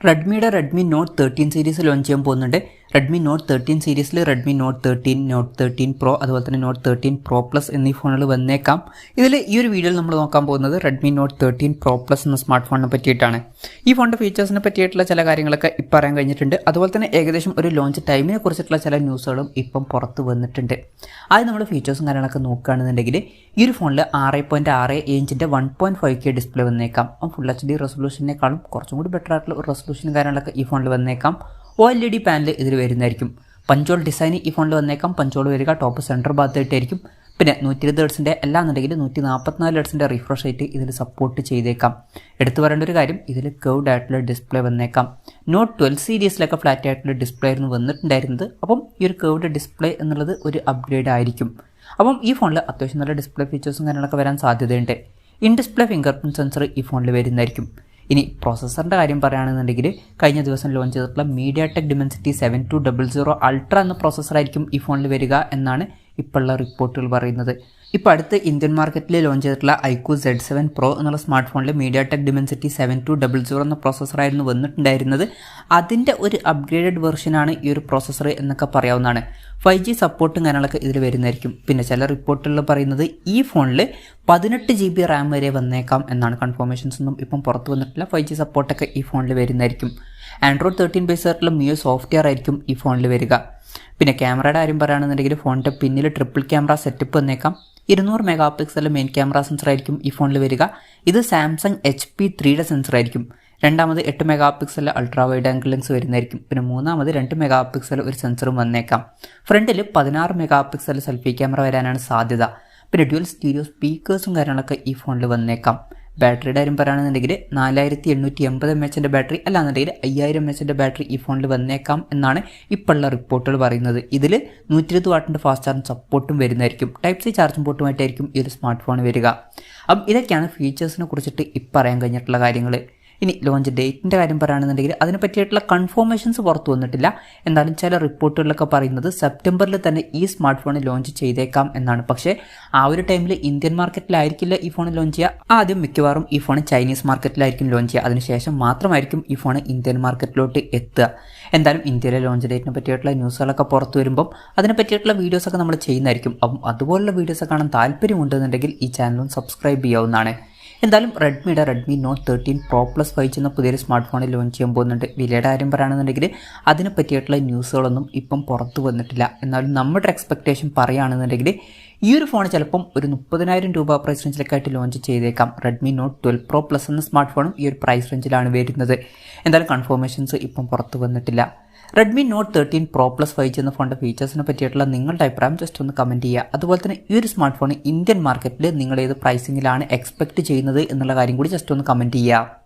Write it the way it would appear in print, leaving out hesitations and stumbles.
Redmi Note 13 series launch ചെയ്യാൻ പോകുന്നുണ്ട്. Redmi Note 13 സീരീസിൽ Redmi Note 13, Note 13 Pro അതുപോലെ തന്നെ Note 13 Pro Plus എന്നീ ഫോണുകൾ വന്നേക്കാം. ഇതിൽ ഈ ഒരു വീഡിയോയിൽ നമ്മൾ നോക്കാൻ പോകുന്നത് Redmi Note 13 Pro Plus എന്ന സ്മാർട്ട് ഫോണിനെ പറ്റിയിട്ടാണ്. ഈ ഫോണിൻ്റെ ഫീച്ചേഴ്സിനെ പറ്റിയിട്ടുള്ള ചില കാര്യങ്ങളൊക്കെ ഇപ്പം പറയാൻ കഴിഞ്ഞിട്ടുണ്ട്. അതുപോലെ തന്നെ ഏകദേശം ഒരു ലോഞ്ച് ടൈമിനെ കുറിച്ചിട്ടുള്ള ചില ന്യൂസുകളും ഇപ്പം പുറത്ത് വന്നിട്ടുണ്ട്. ആദ്യം നമ്മൾ ഫീച്ചേഴ്സും കാര്യങ്ങളൊക്കെ നോക്കുകയാണെന്നുണ്ടെങ്കിൽ ഈ ഒരു ഫോണിൽ 6.6 ഇഞ്ചിൻ്റെ 1.5K ഡിസ്പ്ലേ വന്നേക്കാം. ഫുൾ HD റെസൊല്യൂഷനേക്കാളും കുറച്ചും കൂടി ബെറ്റർ ആയിട്ടുള്ള ഒരു റെസൊല്യൂഷൻ കാര്യങ്ങളൊക്കെ ഈ ഫോണിൽ വന്നേക്കാം. OLED പാനൽ ഇതിൽ വരുന്നതായിരിക്കും. പഞ്ചോൾ ഡിസൈൻ ഈ ഫോണിൽ വന്നേക്കാം. പഞ്ചോൾ വരിക ടോപ്പ് സെൻറ്റർ ഭാഗത്തായിട്ടായിരിക്കും. പിന്നെ 120 ഹെർട്സിൻ്റെ അല്ലാന്നുണ്ടെങ്കിൽ 144 ഹെർട്സിൻ്റെ റിഫ്രഷ് റേറ്റ് ഇതിൽ സപ്പോർട്ട് ചെയ്തേക്കാം. എടുത്തു പറയേണ്ട ഒരു കാര്യം, ഇതിൽ കർവ്ഡ് ആയിട്ടുള്ള ഡിസ്പ്ലേ വന്നേക്കാം. Note 12 സീരീസിലൊക്കെ ഫ്ലാറ്റ് ആയിട്ടുള്ള ഡിസ്പ്ലേ ആയിരുന്നു വന്നിട്ടുണ്ടായിരുന്നത്. അപ്പം ഈ ഒരു കർവ്ഡ് ഡിസ്പ്ലേ എന്നുള്ളത് ഒരു അപ്ഗ്രേഡ് ആയിരിക്കും. അപ്പം ഈ ഫോണിൽ അത്യാവശ്യം നല്ല ഡിസ്പ്ലേ ഫീച്ചേഴ്സും കാര്യങ്ങളൊക്കെ വരാൻ സാധ്യതയുണ്ട്. In display finger print sensor ഈ ഫോണിൽ വരുന്നതായിരിക്കും. ഇനി പ്രോസസ്സറിൻ്റെ കാര്യം പറയുകയാണെന്നുണ്ടെങ്കിൽ കഴിഞ്ഞ ദിവസം ലോഞ്ച് ചെയ്തിട്ടുള്ള mediatek dimensity 7200 അൾട്ര എന്ന പ്രോസസ്സറായിരിക്കും ഈ ഫോണിൽ വരിക എന്നാണ് ഇപ്പോഴുള്ള റിപ്പോർട്ടുകൾ പറയുന്നത്. ഇപ്പോൾ അടുത്ത് ഇന്ത്യൻ മാർക്കറ്റിൽ ലോഞ്ച് ചെയ്തിട്ടുള്ള iQOO Z7 Pro എന്നുള്ള സ്മാർട്ട് ഫോണിൽ mediatek dimensity 7200 എന്ന പ്രോസസ്സറായിരുന്നു വന്നിട്ടുണ്ടായിരുന്നത്. അതിൻ്റെ ഒരു അപ്ഗ്രേഡഡ് വെർഷനാണ് ഈ ഒരു പ്രോസസ്സർ എന്നൊക്കെ പറയാവുന്നതാണ്. 5G സപ്പോർട്ടും കാര്യങ്ങളൊക്കെ ഇതിൽ വരുന്നതായിരിക്കും. പിന്നെ ചില റിപ്പോർട്ടുകൾ പറയുന്നത് ഈ ഫോണിൽ 18 GB റാം വരെ വന്നേക്കാം എന്നാണ്. കൺഫർമേഷൻസ് ഒന്നും ഇപ്പം പുറത്ത് വന്നിട്ടില്ല. 5G സപ്പോർട്ടൊക്കെ ഈ ഫോണിൽ വരുന്നതായിരിക്കും. Android 13 ബേസ് ആയിട്ടുള്ള MIUI സോഫ്റ്റ്വെയർ ആയിരിക്കും ഈ ഫോണിൽ വരിക. പിന്നെ ക്യാമറയുടെ കാര്യം പറയുകയാണെന്നുണ്ടെങ്കിൽ ഫോണിൻ്റെ പിന്നിൽ ട്രിപ്പിൾ ക്യാമറ സെറ്റപ്പ് വന്നേക്കാം. 200 mega pixel main camera sensor ആയിരിക്കും ഈ ഫോണിൽ വരിക. ഇത് സാംസങ് HP3യുടെ സെൻസർ ആയിരിക്കും. രണ്ടാമത് 8 mega pixel ultra wide angle lens വരുന്നതായിരിക്കും. പിന്നെ മൂന്നാമത് 2 മെഗാ പിക്സൽ ഒരു സെൻസറും വന്നേക്കാം. ഫ്രണ്ടിൽ 16 മെഗാ പിക്സൽ സെൽഫി ക്യാമറ വരാനാണ് സാധ്യത. പിന്നെ ഡ്യുവൽ സ്റ്റീരിയോ സ്പീക്കേഴ്സും കാര്യങ്ങളൊക്കെ ഈ ഫോണിൽ വന്നേക്കാം. ബാറ്ററിയുടെ കാര്യം പറയുകയാണെന്നുണ്ടെങ്കിൽ 4880 mAh ബാറ്ററി അല്ലാന്നുണ്ടെങ്കിൽ 5000 mAh ബാറ്ററി ഈ ഫോണിൽ വന്നേക്കാം എന്നാണ് ഇപ്പോഴുള്ള റിപ്പോർട്ടുകൾ പറയുന്നത്. ഇതിൽ 120 വാട്ടിൻ്റെ ഫാസ്റ്റ് ചാർജ് സപ്പോർട്ടും വരുന്നതായിരിക്കും. Type C ചാർജിംഗ് പോർട്ടുമായിട്ടായിരിക്കും ഈ ഒരു സ്മാർട്ട് ഫോൺ വരിക. അപ്പം ഇതൊക്കെയാണ് ഫീച്ചേഴ്സിനെ കുറിച്ചിട്ട് ഇപ്പം പറയാൻ കഴിഞ്ഞിട്ടുള്ള കാര്യങ്ങൾ. ഇനി ലോഞ്ച് ഡേറ്റിൻ്റെ കാര്യം പറയുകയാണെന്നുണ്ടെങ്കിൽ അതിനെ പറ്റിയിട്ടുള്ള കൺഫർമേഷൻസ് പുറത്തു വന്നിട്ടില്ല. എന്നാലും ചില റിപ്പോർട്ടുകളിലൊക്കെ പറയുന്നത് സെപ്റ്റംബറിൽ തന്നെ ഈ സ്മാർട്ട് ഫോൺ ലോഞ്ച് ചെയ്തേക്കാം എന്നാണ്. പക്ഷേ ആ ഒരു ടൈമിൽ ഇന്ത്യൻ മാർക്കറ്റിലായിരിക്കില്ല ഈ ഫോൺ ലോഞ്ച് ചെയ്യുക. ആദ്യം മിക്കവാറും ഈ ഫോൺ ചൈനീസ് മാർക്കറ്റിലായിരിക്കും ലോഞ്ച് ചെയ്യുക. അതിനുശേഷം മാത്രമായിരിക്കും ഈ ഫോൺ ഇന്ത്യൻ മാർക്കറ്റിലോട്ട് എത്തുക. എന്തായാലും ഇന്ത്യയിലെ ലോഞ്ച് ഡേറ്റിനെ പറ്റിയിട്ടുള്ള ന്യൂസുകളൊക്കെ പുറത്തു വരുമ്പം അതിനെ പറ്റിയിട്ടുള്ള വീഡിയോസൊക്കെ നമ്മൾ ചെയ്യുന്നതായിരിക്കും. അപ്പം അതുപോലുള്ള വീഡിയോസ് കാണാൻ താല്പര്യമുണ്ടെന്നുണ്ടെങ്കിൽ ഈ ചാനലും സബ്സ്ക്രൈബ് ചെയ്യാവുന്നതാണ്. എന്തായാലും Redmi Note 13 Pro Plus 5G എന്ന പുതിയൊരു സ്മാർട്ട് ഫോണിൽ ലോഞ്ച് ചെയ്യാൻ പോകുന്നുണ്ട്. വിലയുടെ കാര്യം പറയുകയാണെന്നുണ്ടെങ്കിൽ അതിനെ പറ്റിയിട്ടുള്ള ന്യൂസുകളൊന്നും ഇപ്പം പുറത്തു വന്നിട്ടില്ല. എന്നാലും നമ്മുടെ എക്സ്പെക്റ്റേഷൻ പറയുകയാണെന്നുണ്ടെങ്കിൽ ഈ ഒരു ഫോൺ ചിലപ്പം ഒരു 30,000 രൂപ പ്രൈസ് റേഞ്ചിലേക്കായിട്ട് ലോഞ്ച് ചെയ്തേക്കാം. Redmi Note 12 Pro Plus എന്ന സ്മാർട്ട് ഫോണും ഈ ഒരു പ്രൈസ് റേഞ്ചിലാണ് വരുന്നത്. എന്തായാലും കൺഫർമേഷൻസ് ഇപ്പം പുറത്തു വന്നിട്ടില്ല. Redmi Note 13 Pro Plus 5G എന്ന ഫോണിൻ്റെ ഫീച്ചേഴ്സിനെ പറ്റിയിട്ടുള്ള നിങ്ങളുടെ അഭിപ്രായം ജസ്റ്റ് ഒന്ന് കമൻറ്റ് ചെയ്യുക. അതുപോലെ തന്നെ ഈ ഒരു സ്മാർട്ട് ഫോൺ ഇന്ത്യൻ മാർക്കറ്റിൽ നിങ്ങൾ ഏത് പ്രൈസിങ്ങിലാണ് എക്സ്പെക്റ്റ് ചെയ്യുന്നത് എന്നുള്ള കാര്യം കൂടി ജസ്റ്റ് ഒന്ന് കമൻറ്റ് ചെയ്യുക.